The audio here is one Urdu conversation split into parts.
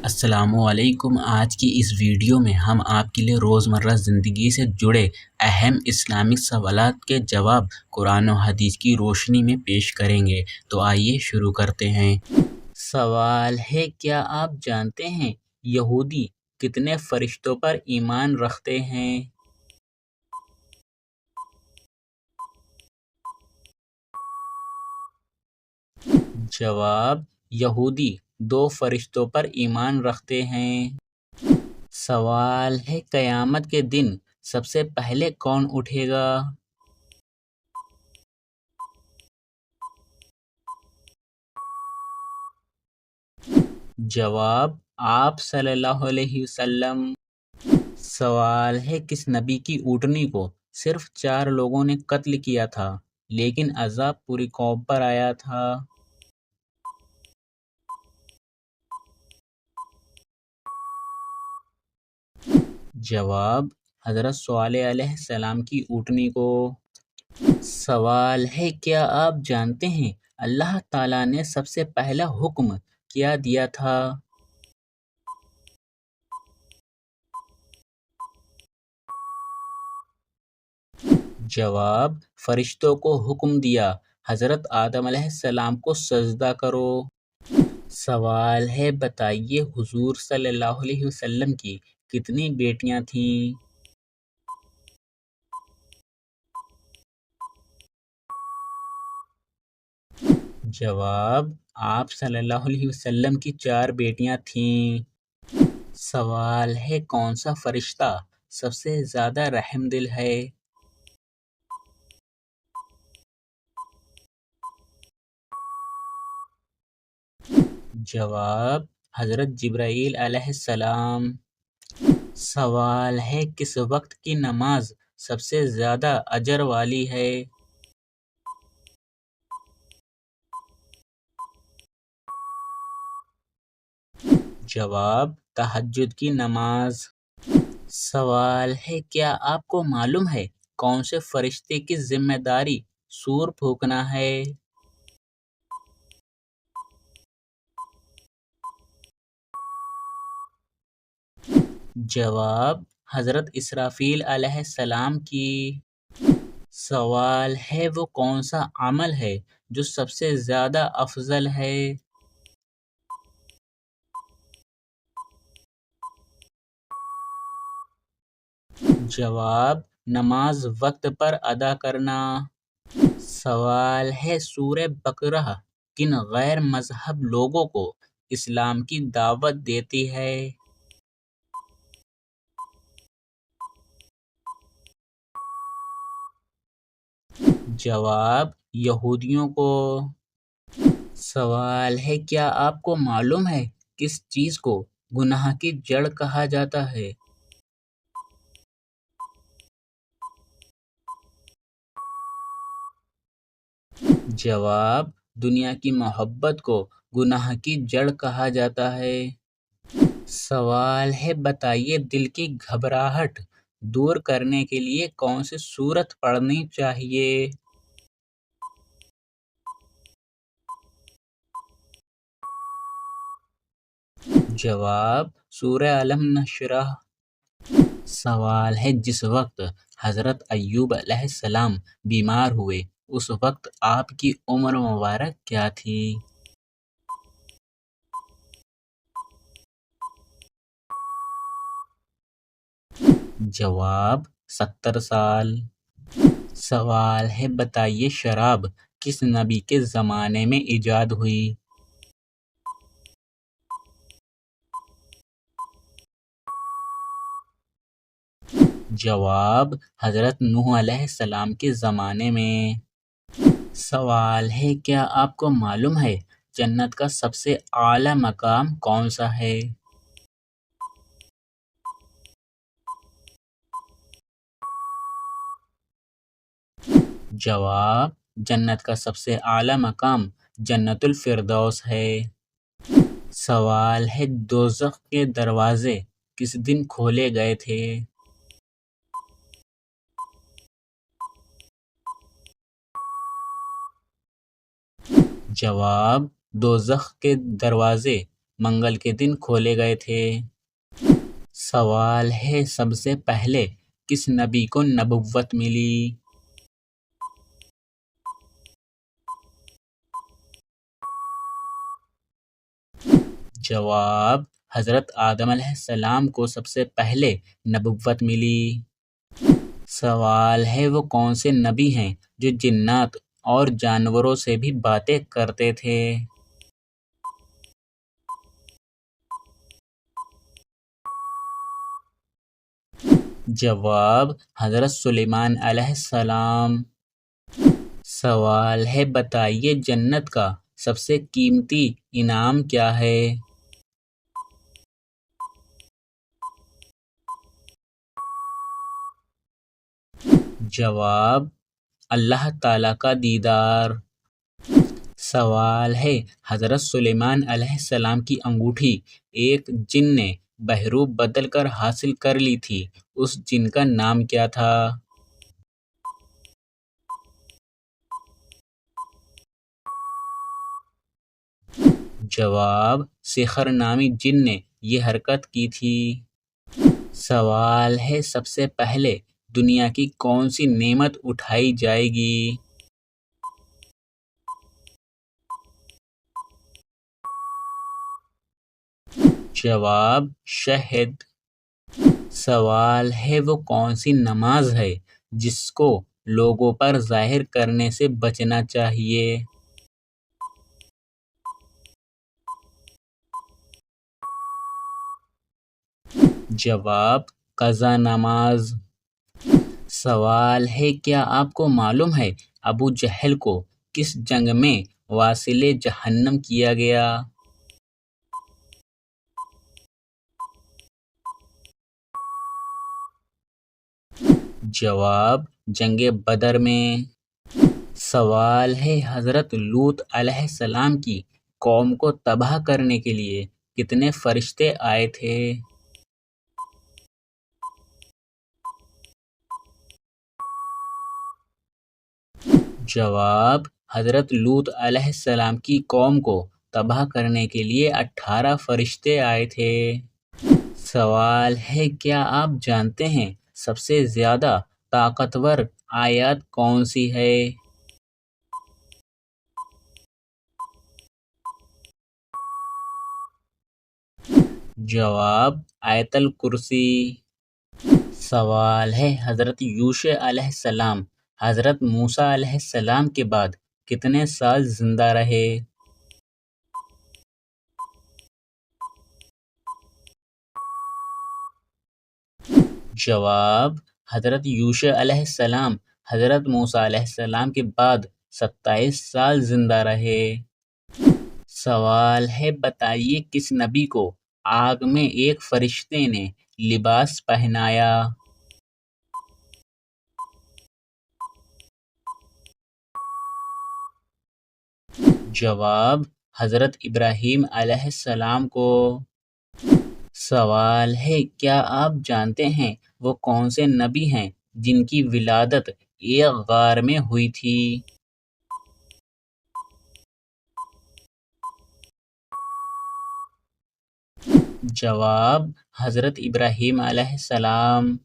السلام علیکم۔ آج کی اس ویڈیو میں ہم آپ کے لیے روزمرہ زندگی سے جڑے اہم اسلامک سوالات کے جواب قرآن و حدیث کی روشنی میں پیش کریں گے۔ تو آئیے شروع کرتے ہیں۔ سوال ہے، کیا آپ جانتے ہیں یہودی کتنے فرشتوں پر ایمان رکھتے ہیں؟ جواب: یہودی 2 فرشتوں پر ایمان رکھتے ہیں۔ سوال ہے، قیامت کے دن سب سے پہلے کون اٹھے گا؟ جواب: آپ صلی اللہ علیہ وسلم۔ سوال ہے، کس نبی کی اونٹنی کو صرف 4 لوگوں نے قتل کیا تھا لیکن عذاب پوری قوم پر آیا تھا؟ جواب: حضرت صالح علیہ السلام کی اونٹنی کو۔ سوال ہے، کیا آپ جانتے ہیں اللہ تعالیٰ نے سب سے پہلا حکم کیا دیا تھا؟ جواب: فرشتوں کو حکم دیا حضرت آدم علیہ السلام کو سجدہ کرو۔ سوال ہے، بتائیے حضور صلی اللہ علیہ وسلم کی کتنی بیٹیاں تھیں؟ جواب: آپ صلی اللہ علیہ وسلم کی 4 بیٹیاں تھیں۔ سوال ہے، کون سا فرشتہ سب سے زیادہ رحم دل ہے؟ جواب: حضرت جبرائیل علیہ السلام۔ سوال ہے، کس وقت کی نماز سب سے زیادہ اجر والی ہے؟ جواب: تہجد کی نماز۔ سوال ہے، کیا آپ کو معلوم ہے کون سے فرشتے کی ذمہ داری سور پھونکنا ہے؟ جواب: حضرت اسرافیل علیہ السلام کی۔ سوال ہے، وہ کون سا عمل ہے جو سب سے زیادہ افضل ہے؟ جواب: نماز وقت پر ادا کرنا۔ سوال ہے، سورہ بقرہ کن غیر مذہب لوگوں کو اسلام کی دعوت دیتی ہے؟ جواب: یہودیوں کو۔ سوال ہے، کیا آپ کو معلوم ہے کس چیز کو گناہ کی جڑ کہا جاتا ہے؟ جواب: دنیا کی محبت کو گناہ کی جڑ کہا جاتا ہے۔ سوال ہے، بتائیے دل کی گھبراہٹ دور کرنے کے لیے کون سی سورت پڑھنی چاہیے؟ جواب: سورہ الم نشرح۔ سوال ہے، جس وقت حضرت ایوب علیہ السلام بیمار ہوئے اس وقت آپ کی عمر مبارک کیا تھی؟ جواب: 70 سال۔ سوال ہے، بتائیے شراب کس نبی کے زمانے میں ایجاد ہوئی؟ جواب: حضرت نوح علیہ السلام کے زمانے میں۔ سوال ہے، کیا آپ کو معلوم ہے جنت کا سب سے اعلیٰ مقام کون سا ہے؟ جواب: جنت کا سب سے اعلیٰ مقام جنت الفردوس ہے۔ سوال ہے، دوزخ کے دروازے کس دن کھولے گئے تھے؟ جواب: دوزخ کے دروازے منگل کے دن کھولے گئے تھے؟ سوال ہے سب سے پہلے کس نبی کو نبوت ملی؟ جواب، حضرت آدم علیہ السلام کو سب سے پہلے نبوت ملی۔ سوال ہے وہ کون سے نبی ہیں جو جنات اور جانوروں سے بھی باتیں کرتے تھے؟ جواب، حضرت سلیمان علیہ السلام۔ سوال ہے بتائیے جنت کا سب سے قیمتی انعام کیا ہے؟ جواب، اللہ تعالیٰ کا دیدار۔ سوال ہے حضرت سلیمان علیہ السلام کی انگوٹھی ایک جن نے بحروب بدل کر حاصل کر لی تھی، اس جن کا نام کیا تھا؟ جواب، سحر نامی جن نے یہ حرکت کی تھی۔ سوال ہے سب سے پہلے دنیا کی کون سی نعمت اٹھائی جائے گی؟ جواب، شہد۔ سوال ہے وہ کون سی نماز ہے جس کو لوگوں پر ظاہر کرنے سے بچنا چاہیے؟ جواب، قضا نماز۔ سوال ہے کیا آپ کو معلوم ہے ابو جہل کو کس جنگ میں واصل جہنم کیا گیا؟ جواب، جنگ بدر میں۔ سوال ہے حضرت لوط علیہ السلام کی قوم کو تباہ کرنے کے لیے کتنے فرشتے آئے تھے؟ جواب، حضرت لوط علیہ السلام کی قوم کو تباہ کرنے کے لیے 18 فرشتے آئے تھے۔ سوال ہے کیا آپ جانتے ہیں سب سے زیادہ طاقتور آیات کون سی ہے؟ جواب، آیت الکرسی۔ سوال ہے حضرت یوشع علیہ السلام حضرت موسیٰ علیہ السلام کے بعد کتنے سال زندہ رہے؟ جواب، حضرت یوشع علیہ السلام حضرت موسیٰ علیہ السلام کے بعد 27 سال زندہ رہے۔ سوال ہے بتائیے کس نبی کو آگ میں ایک فرشتے نے لباس پہنایا؟ جواب، حضرت ابراہیم علیہ السلام کو۔ سوال ہے کیا آپ جانتے ہیں وہ کون سے نبی ہیں جن کی ولادت ایک غار میں ہوئی تھی؟ جواب، حضرت ابراہیم علیہ السلام۔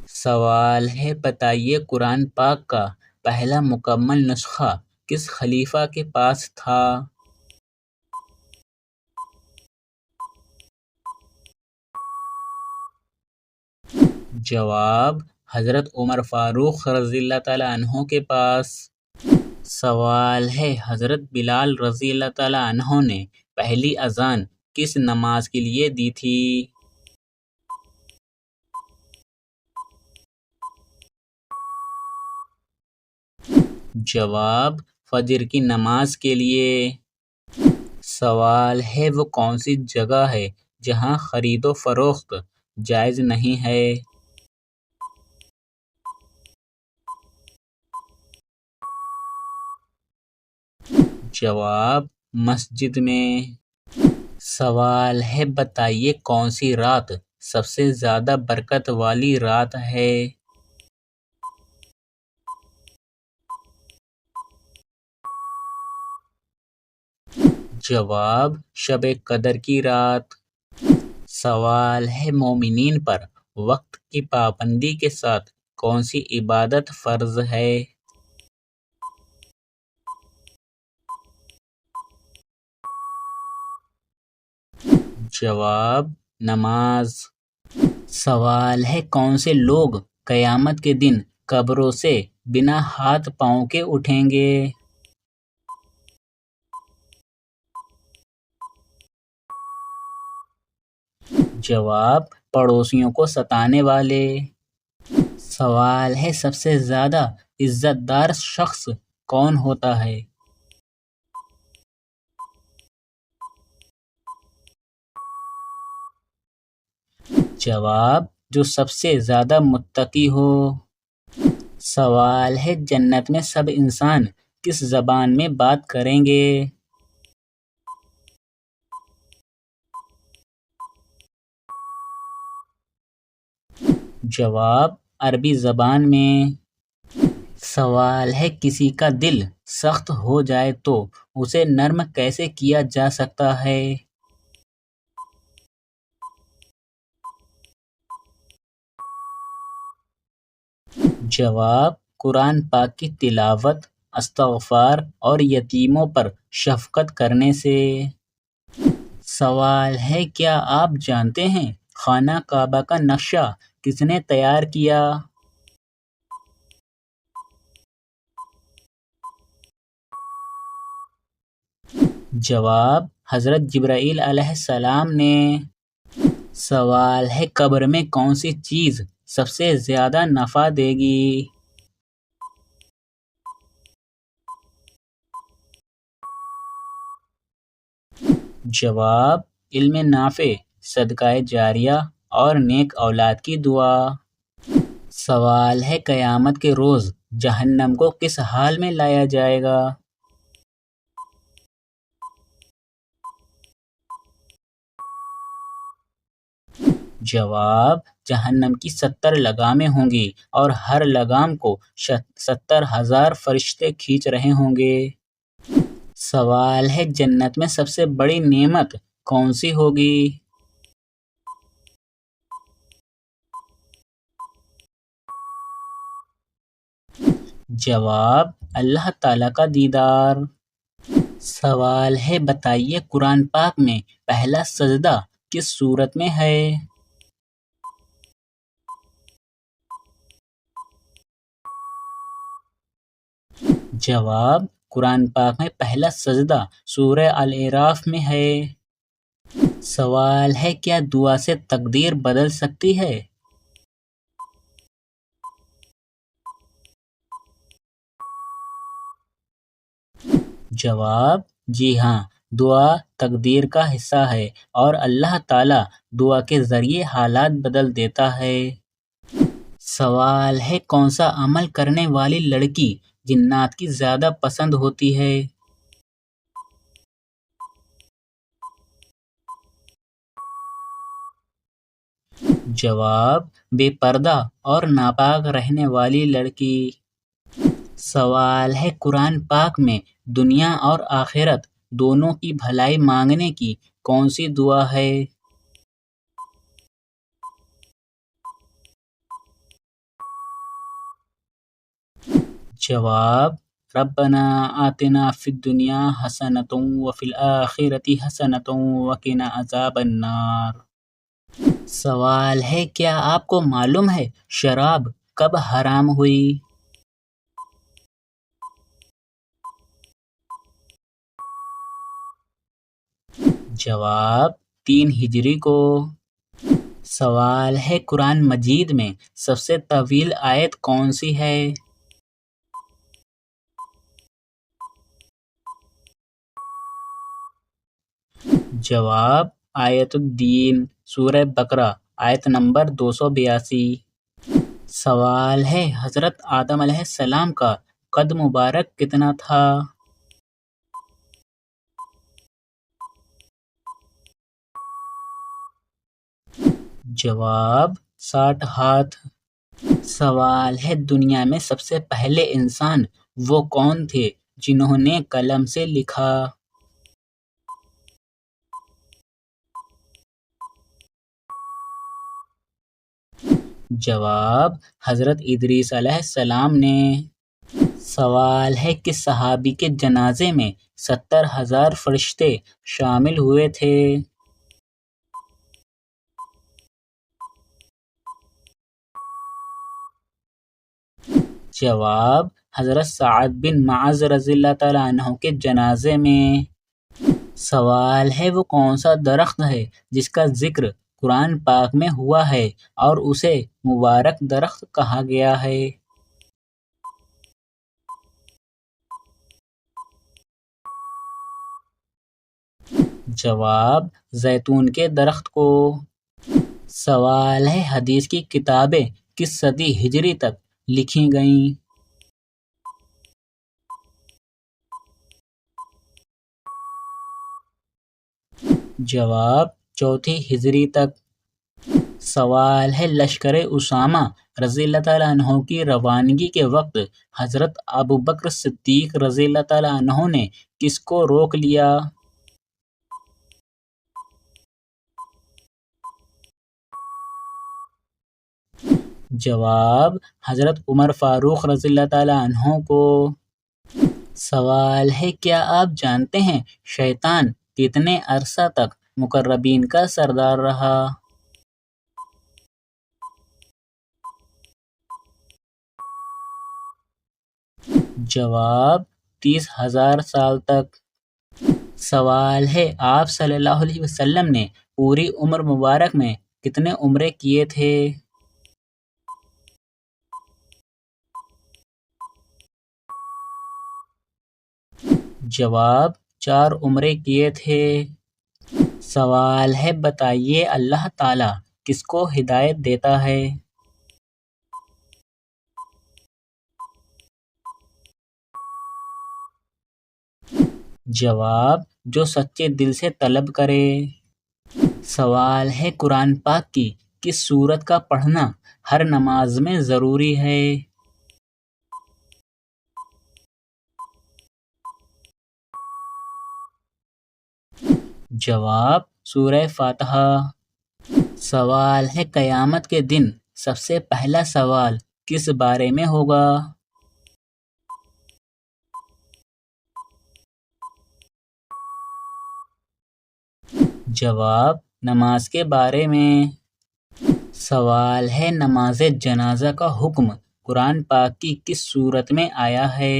سوال ہے بتائیے قرآن پاک کا پہلا مکمل نسخہ کس خلیفہ کے پاس تھا؟ جواب، حضرت عمر فاروق رضی اللہ تعالیٰ عنہ کے پاس۔ سوال ہے حضرت بلال رضی اللہ تعالیٰ عنہ نے پہلی اذان کس نماز کے لیے دی تھی؟ جواب، فجر کی نماز کے لیے۔ سوال ہے وہ کون سی جگہ ہے جہاں خرید و فروخت جائز نہیں ہے؟ جواب، مسجد میں۔ سوال ہے بتائیے کون سی رات سب سے زیادہ برکت والی رات ہے؟ جواب شب قدر کی رات۔ سوال ہے مومنین پر وقت کی پابندی کے ساتھ کون سی عبادت فرض ہے؟ جواب نماز۔ سوال ہے کون سے لوگ قیامت کے دن قبروں سے بنا ہاتھ پاؤں کے اٹھیں گے؟ جواب پڑوسیوں کو ستانے والے۔ سوال ہے سب سے زیادہ عزت دار شخص کون ہوتا ہے؟ جواب جو سب سے زیادہ متقی ہو۔ سوال ہے جنت میں سب انسان کس زبان میں بات کریں گے؟ جواب عربی زبان میں۔ سوال ہے کسی کا دل سخت ہو جائے تو اسے نرم کیسے کیا جا سکتا ہے؟ جواب قرآن پاک کی تلاوت، استغفار اور یتیموں پر شفقت کرنے سے۔ سوال ہے کیا آپ جانتے ہیں خانہ کعبہ کا نقشہ کس نے تیار کیا؟ جواب حضرت جبرائیل علیہ السلام نے۔ سوال ہے قبر میں کون سی چیز سب سے زیادہ نفع دے گی؟ جواب علم نافع، صدقہ جاریہ اور نیک اولاد کی دعا۔ سوال ہے قیامت کے روز جہنم کو کس حال میں لایا جائے گا؟ جواب جہنم کی 70 لگامیں ہوں گی اور ہر لگام کو 70,000 فرشتے کھینچ رہے ہوں گے۔ سوال ہے جنت میں سب سے بڑی نعمت کون سی ہوگی؟ جواب اللہ تعالیٰ کا دیدار۔ سوال ہے بتائیے قرآن پاک میں پہلا سجدہ کس سورت میں ہے؟ جواب قرآن پاک میں پہلا سجدہ سورہ الاعراف میں ہے۔ سوال ہے کیا دعا سے تقدیر بدل سکتی ہے؟ جواب جی ہاں، دعا تقدیر کا حصہ ہے اور اللہ تعالیٰ دعا کے ذریعے حالات بدل دیتا ہے۔ سوال ہے کون سا عمل کرنے والی لڑکی جنات کی زیادہ پسند ہوتی ہے؟ جواب بے پردہ اور ناپاک رہنے والی لڑکی۔ سوال ہے قرآن پاک میں دنیا اور آخرت دونوں کی بھلائی مانگنے کی کون سی دعا ہے؟ جواب ربنا آتنا فی الدنیا حسنۃ وفی الآخرۃ حسنۃ وقنا عذاب النار۔ سوال ہے کیا آپ کو معلوم ہے شراب کب حرام ہوئی؟ جواب 3 ہجری کو۔ سوال ہے قرآن مجید میں سب سے طویل آیت کون سی ہے؟ جواب آیت الدین، سورہ بقرہ، آیت نمبر 282۔ سوال ہے حضرت آدم علیہ السلام کا قد مبارک کتنا تھا؟ جواب 60 ہاتھ۔ سوال ہے دنیا میں سب سے پہلے انسان وہ کون تھے جنہوں نے قلم سے لکھا؟ جواب: حضرت ادریس علیہ السلام نے۔ سوال ہے کہ صحابی کے جنازے میں 70,000 فرشتے شامل ہوئے تھے۔ جواب: حضرت سعد بن معاذ رضی اللہ تعالیٰ عنہ کے جنازے میں۔ سوال ہے وہ کون سا درخت ہے جس کا ذکر قرآن پاک میں ہوا ہے اور اسے مبارک درخت کہا گیا ہے؟ جواب: زیتون کے درخت کو۔ سوال ہے حدیث کی کتابیں کس صدی ہجری تک لکھی گئیں؟ جواب: چوتھی ہجری تک۔ سوال ہے لشکر اسامہ رضی اللہ تعالیٰ عنہ کی روانگی کے وقت حضرت ابوبکر صدیق رضی اللہ تعالیٰ عنہ نے کس کو روک لیا؟ جواب: حضرت عمر فاروق رضی اللہ تعالیٰ عنہ کو۔ سوال ہے کیا آپ جانتے ہیں شیطان کتنے عرصہ تک مقربین کا سردار رہا؟ جواب: 30,000 سال تک۔ سوال ہے آپ صلی اللہ علیہ وسلم نے پوری عمر مبارک میں کتنے عمرے کیے تھے؟ جواب: 4 عمرے کیے تھے۔ سوال ہے بتائیے اللہ تعالیٰ کس کو ہدایت دیتا ہے؟ جواب: جو سچے دل سے طلب کرے۔ سوال ہے قرآن پاک کی کس سورت کا پڑھنا ہر نماز میں ضروری ہے؟ جواب: سورہ فاتحہ۔ سوال ہے قیامت کے دن سب سے پہلا سوال کس بارے میں ہوگا؟ جواب: نماز کے بارے میں۔ سوال ہے نماز جنازہ کا حکم قرآن پاک کی کس سورت میں آیا ہے؟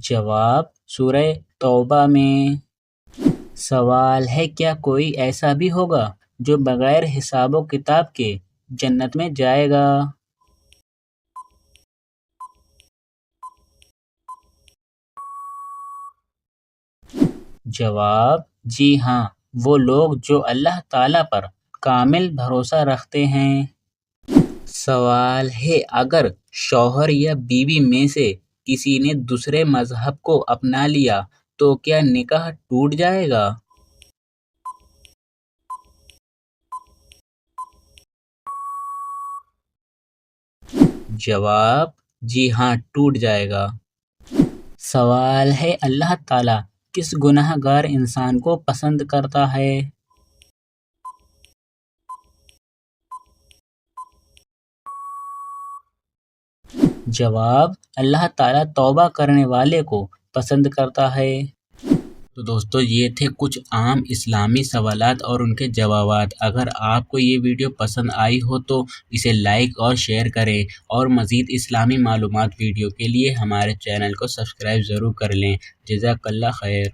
جواب: سورہ توبہ میں۔ سوال ہے کیا کوئی ایسا بھی ہوگا جو بغیر حساب و کتاب کے جنت میں جائے گا؟ جواب: جی ہاں، وہ لوگ جو اللہ تعالیٰ پر کامل بھروسہ رکھتے ہیں۔ سوال ہے اگر شوہر یا بیوی میں سے کسی نے دوسرے مذہب کو اپنا لیا تو کیا نکاح ٹوٹ جائے گا؟ جواب: جی ہاں، ٹوٹ جائے گا۔ سوال ہے اللہ تعالیٰ کس گناہ گار انسان کو پسند کرتا ہے؟ جواب: اللہ تعالیٰ توبہ کرنے والے کو پسند کرتا ہے۔ تو دوستو یہ تھے کچھ عام اسلامی سوالات اور ان کے جوابات۔ اگر آپ کو یہ ویڈیو پسند آئی ہو تو اسے لائک اور شیئر کریں، اور مزید اسلامی معلومات ویڈیو کے لیے ہمارے چینل کو سبسکرائب ضرور کر لیں۔ جزاک اللہ خیر۔